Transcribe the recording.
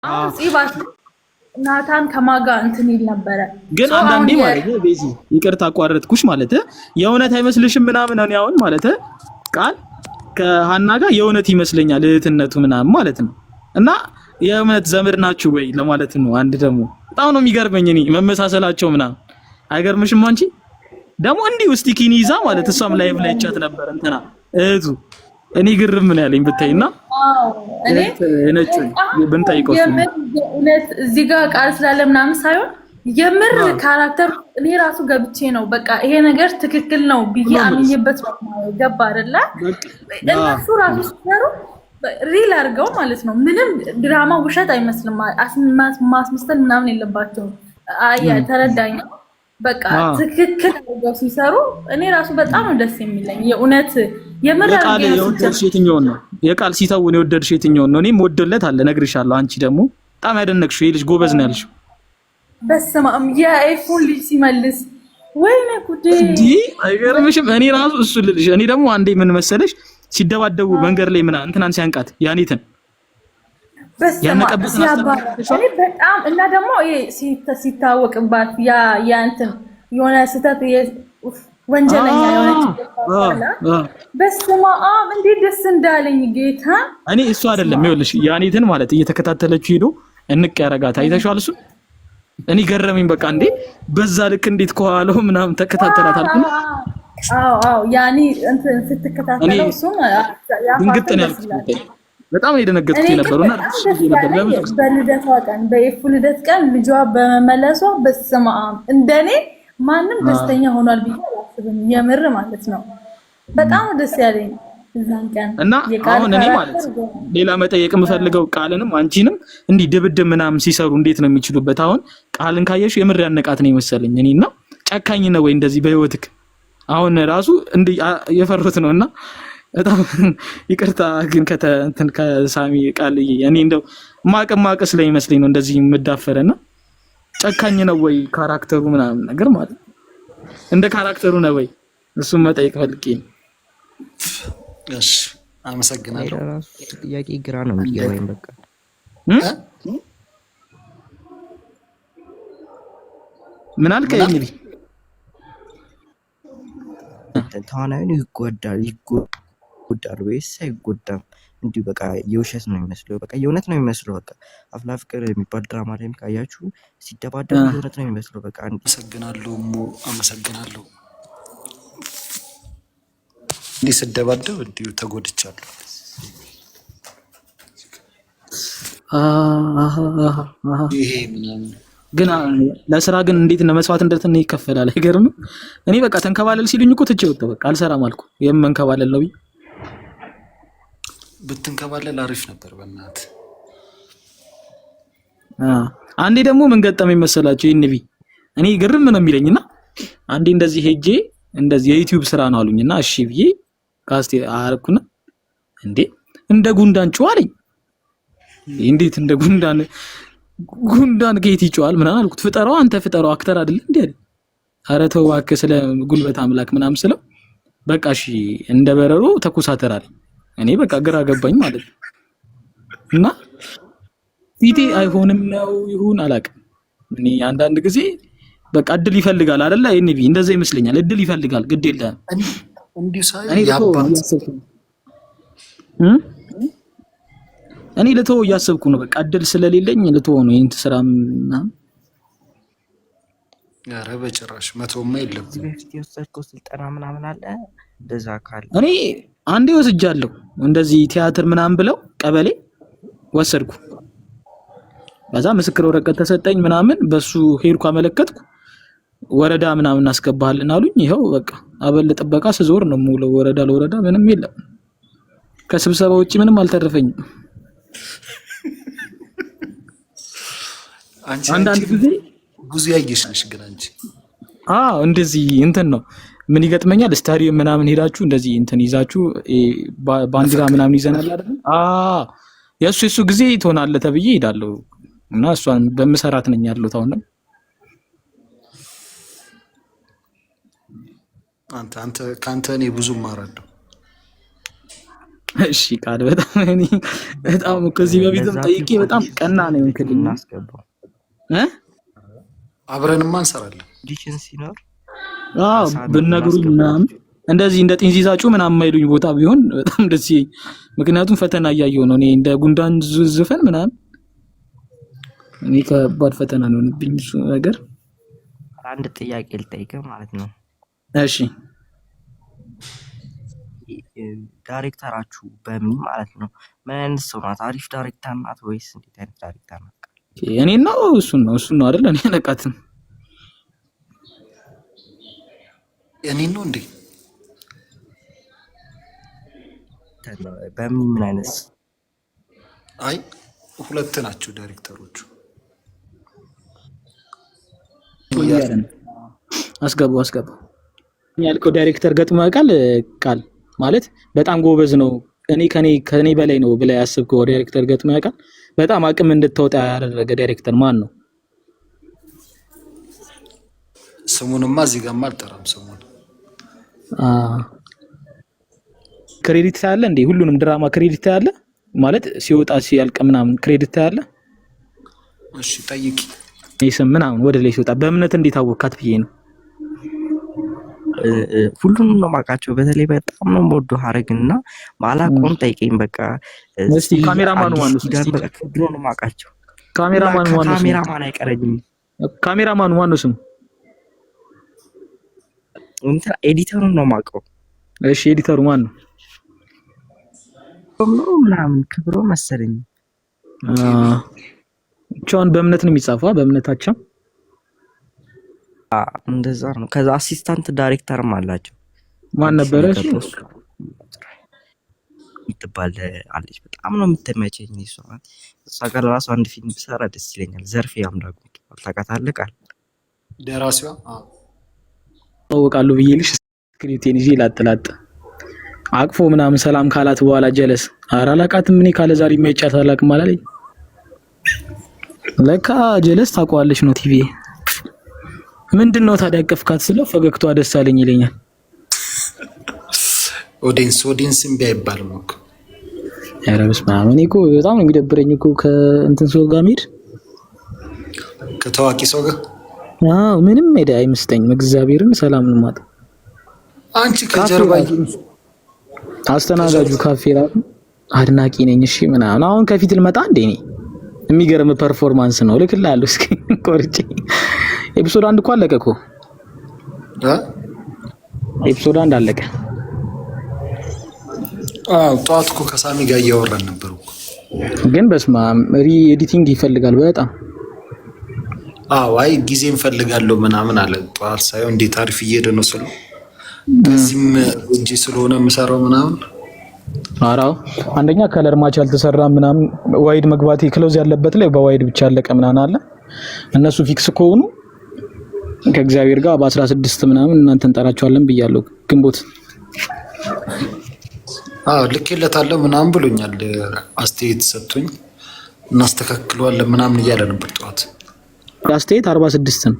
አሁን ጽባስ ናታን ከማጋ እንትን ይል ነበረ። ግን አንዳንዴ ማለት ነው ቤዚ ይቅርታ አቋረጥኩሽ ማለት የእውነት አይመስልሽም ምናምን እኔ አሁን ማለት ቃል ከሃና ጋር የእውነት ይመስለኛል እህትነቱ ምናምን ማለት ነው። እና የእውነት ዘመድ ናችሁ ወይ ለማለት ነው። አንድ ደግሞ በጣም ነው የሚገርመኝ እኔ መመሳሰላቸው ምናምን አይገርምሽም? አንቺ ደግሞ እንዲህ ውስጥ ኪኒ ይዛ ማለት እሷም ላይቭ ላይ ቻት ነበር እንትና እህቱ እኔ ግርም ምን ያለኝ ብታይና እኔ ነጭ ብንጠይቀው እውነት እዚህ ጋር ቃል ስላለ ምናምን ሳይሆን የምር ካራክተር እኔ ራሱ ገብቼ ነው በቃ ይሄ ነገር ትክክል ነው ብዬ አምኜበት ነው ገባ አይደለ? እነሱ ራሱ ሲሰሩ ሪል አድርገው ማለት ነው። ምንም ድራማ ውሸት አይመስልም። ማስመሰል ምናምን የለባቸውም። ተረዳኝ። በቃ ትክክል አድርገው ሲሰሩ እኔ ራሱ በጣም ነው ደስ የሚለኝ የእውነት የምር አድርገው የወደድሽ የትኛውን ነው? የቃል ሲተውን የወደድሽ የትኛውን ነው? እኔም ወደለት አለ እነግርሻለሁ። አንቺ ደግሞ በጣም ያደነቅሽው ይሄ ልጅ ጎበዝ ነው ያልሽው። በስማም የአይፎን ልጅ ሲመልስ ወይኔ ጉዴ እንዴ! አይገርምሽም? እኔ ራሱ እሱ ልልሽ እኔ ደግሞ አንዴ ምን መሰለሽ ሲደባደቡ መንገድ ላይ ምና እንትናን ሲያንቃት ያኔትን ያነቀበት በጣም እና ደግሞ ሲታወቅባት ያ እንትን የሆነ ስህተት ወንጀለኛ የሆነች በስመ አብ እንዴት ደስ እንዳለኝ ጌታ። እኔ እሱ አይደለም ይኸውልሽ ያኔትን ማለት እየተከታተለችው ሄዶ እንቅ ያረጋት አይተሽዋል? እሱ እኔ ገረመኝ። በቃ እንዴ በዛ ልክ እንዴት ከኋላው ምናምን ተከታተላት አልኩኝ። አዎ ያኔ እንትን ስትከታተለው እሱም ድንግጥ ነው ያልኩት። በጣም ነው የደነገጥኩት የነበረውና በልደቷ ቀን በኤፉ ልደት ቀን ልጇ በመመለሷ በስመ አብ እንደኔ ማንም ደስተኛ ሆኗል ብዬ አላስብም። የምር ማለት ነው በጣም ደስ ያለኝ እዛን ቀን እና አሁን እኔ ማለት ሌላ መጠየቅ የምፈልገው ቃልንም አንቺንም እንዲህ ድብድብ ምናምን ሲሰሩ እንዴት ነው የሚችሉበት? አሁን ቃልን ካየሽ የምር ያነቃት ነው የመሰለኝ እኔና ጨካኝ ነው ወይ እንደዚህ በህይወትክ አሁን ራሱ እንዲህ የፈሩት ነውና በጣም ይቅርታ ግን እንትን ከሳሚ ቃል እኔ እንደው ማቀ ስለሚመስለኝ ነው እንደዚህ የምዳፈረና ጨካኝ ነው ወይ ካራክተሩ ምናምን ነገር ማለት እንደ ካራክተሩ ነው ወይ እሱም መጠየቅ ፈልጌ ነው። እሺ አመሰግናለሁ። ጥያቄ ግራ ነው የሚገባኝ። በቃ ምን አልከኝ? እንግዲህ ተዋናዩ ይጎዳል ወይስ አይጎዳም? እንዲሁ በቃ የውሸት ነው የሚመስለው፣ በቃ የእውነት ነው የሚመስለው። በቃ አፍላ ፍቅር የሚባል ድራማ ላይም ካያችሁ ሲደባደቡ የእውነት ነው የሚመስለው። በቃ አመሰግናለሁ። እንዲህ ስደባደብ እንዲሁ ተጎድቻለሁ። ይሄ ምናምን ግን ለስራ ግን እንዴት ነው መስዋዕት እንደተነ ይከፈላል። አይገርምም? እኔ በቃ ተንከባለል ሲሉኝ እኮ ትቼ ወጣሁ። በቃ አልሰራም አልኩ። የምንከባለል ነው ብትንከባለል አሪፍ ነበር በእናትህ። አንዴ ደግሞ ምን ገጠመኝ መሰላችሁ? ይንቢ እኔ ግርም ነው የሚለኝና አንዴ እንደዚህ ሄጄ እንደዚህ የዩቲዩብ ስራ ነው አሉኝና እሺ ብዬ ካስቴ አረኩና እንዴ እንደ ጉንዳን ጮአለኝ። እንዴት እንደ ጉንዳን ከየት ይጮሃል ምናምን አልኩት። ፍጠረው አንተ ፍጠረው አክተር አይደል እንዴ አለ። ኧረ ተው እባክህ ስለ ጉልበት አምላክ ምናምን ስለው በቃ እሺ እንደ በረሮ ተኩሳተር አለኝ። እኔ በቃ ግራ ገባኝ ማለት ነው። እና ፊቴ አይሆንም ነው ይሁን አላውቅም። እኔ አንዳንድ ጊዜ በቃ እድል ይፈልጋል አይደል? አይንቢ እንደዛ ይመስለኛል። እድል ይፈልጋል ግድ የለም እንዲሁ ሳይ ያባት እኔ ልተው እያሰብኩ ነው። በቃ እድል ስለሌለኝ ልተው ነው ይሄን ስራና ኧረ በጭራሽ መተውማ የለብኝም። የወሰድከው ስልጠና ምናምን አለ እንደዛ ካለ እኔ አንዴ ወስጃለሁ። እንደዚህ ቲያትር ምናምን ብለው ቀበሌ ወሰድኩ። በዛ ምስክር ወረቀት ተሰጠኝ ምናምን በሱ ሄድኩ አመለከትኩ። ወረዳ ምናምን አስገባሃልና አሉኝ። ይሄው በቃ አበል ጥበቃ ስዞር ነው ሙሉ ወረዳ ለወረዳ ምንም የለም። ከስብሰባ ውጪ ምንም አልተረፈኝም። አንዳንድ ጊዜ ብዙ ያየሽ ነሽ ግን አንቺ እንደዚህ እንትን ነው ምን ይገጥመኛል? ስታዲየም ምናምን ሄዳችሁ እንደዚህ እንትን ይዛችሁ ባንዲራ ምናምን ይዘናል አይደል? የሱ ጊዜ ትሆናለህ ተብዬ ሄዳለሁ እና እሷን በመሰራት ነኝ ያለሁት አሁን። አንተ ካንተ እኔ ብዙ ማራለሁ። እሺ ቃል በጣም ከዚህ በፊትም ጠይቄ በጣም ቀና ነው እንክልኝ እናስገባው አብረንማ እንሰራለን ዲሽን ሲኖር ብነግሩኝ ምናምን እንደዚህ እንደ ጢንዚዛጩ ምናምን የማይሉኝ ቦታ ቢሆን በጣም ደስ ይለኝ። ምክንያቱም ፈተና እያየሁ ነው እኔ እንደ ጉንዳን ዝፈን ምናምን እኔ ከባድ ፈተና ነው እንብኝ እሱ ነገር። አንድ ጥያቄ ልጠይቅህ ማለት ነው። እሺ ዳይሬክተራችሁ በምን ማለት ነው ምን አይነት ሰው ናት? አሪፍ ዳይሬክተር ናት ወይስ እንዴት አይነት ዳይሬክተር ናት? እኔ ነው እሱን ነው አይደል? እኔ ነቃትም እኔ ነው እንዴ? በምን ምን አይነት አይ ሁለት ናቸው ዳይሬክተሮቹ። አስገባው ያልከው ዳይሬክተር ገጥሞ ያውቃል? ቃል ማለት በጣም ጎበዝ ነው ከኔ በላይ ነው ብለህ ያስብከው ዳይሬክተር ገጥሞ ያውቃል? በጣም አቅም እንድትወጣ ያደረገ ዳይሬክተር ማን ነው? ስሙንማ እዚህ ጋር አልጠራም ስሙን። ክሬዲት ታያለ እንዴ? ሁሉንም ድራማ ክሬዲት ታያለ ማለት ሲወጣ ሲያልቅ ምናምን ክሬዲት ታያለ? እሺ ጠይቂ። ይስም ምናምን ወደ ላይ ሲወጣ በእምነት እንዴት አወቃት ብዬ ነው። ሁሉንም ነው ማቃቸው። በተለይ በጣም ነው የምወደው ሐረግና ማላቆም ጠይቀኝ። በቃ እስቲ ካሜራማኑ ማን ነው? በቃ ሁሉንም ነው ማቃቸው። ካሜራማኑ ማን ነው? ካሜራማን አይቀረኝም። ካሜራማኑ ማን ነው ስሙ? እንትን ኤዲተሩን ነው ማቀው። እሺ ኤዲተሩ ማን ነው? ምናምን ክብሮ መሰለኝ። ቻውን በእምነት ነው የሚጻፈው በእምነታቸው እንደዛ ነው። ከዛ አሲስታንት ዳይሬክተርም አላቸው። ማን ነበረ እሱ? ምትባል አለች። በጣም ነው የምትመቸኝ እሷ ጋር ራሱ አንድ ፊልም ብሰራ ደስ ይለኛል። ዘርፌ አምላኩ ታውቃታለህ? ቃል ደራሲዋ ታውቃሉ ብዬልሽ ስክሪፕቴን ይዤ ላጥላጥ አቅፎ ምናምን ሰላም ካላት በኋላ ጀለስ አራላቃትም እኔ ካለ ዛሬ የማይጫት አላቅም አላለኝ። ለካ ጀለስ ታውቀዋለች ነው ቲቪ ምንድነው ታዲያ አቀፍካት ስለው ፈገግቷ ደስ አለኝ ይለኛል። ኦዲየንስ እምቢ አይባልም እኮ። ኧረ በስመ አብ እኔ እኮ በጣም ነው የሚደብረኝ እኮ ከእንትን ሰው ጋር መሄድ ከታዋቂ ሰው ጋር ምንም ሄደ አይመስጠኝም። እግዚአብሔርን ሰላም ነው ማለት አንቺ ከጀርባ አስተናጋጁ ካፌ ራሱ አድናቂ ነኝ እሺ ምናምን አሁን ከፊት ልመጣ እንዴ እኔ የሚገርም ፐርፎርማንስ ነው ልክላለሁ። እስኪ ቆርጬ ኤፒሶድ 1 እኮ አለቀ እኮ ኤፒሶድ 1 አለቀ። ጠዋት እኮ ከሳሚ ጋር እያወራን ነበር እኮ ግን በስማ ኤዲቲንግ ይፈልጋል በጣም። አይ ጊዜ እንፈልጋለሁ ምናምን አለ። ጠዋት ሳይሆን እንዴት አሪፍ እየሄደ ነው ስለው ከዚህም እንጂ ስለሆነ የምሰራው ምናምን አራው አንደኛ ከለር ማች ያልተሰራ ምናምን ዋይድ መግባቴ ክሎዝ ያለበት ላይ በዋይድ ብቻ አለቀ ምናምን አለ። እነሱ ፊክስ ከሆኑ ከእግዚአብሔር ጋር በ16 ምናምን እናንተ እንጠራቸዋለን ብያለሁ። ግንቦት ልኬለታለሁ ምናምን ብሎኛል። አስተያየት ሰጥቶኝ እናስተካክለዋለን ምናምን እያለ ነበር ጠዋት። አስተያየት 46 ነው።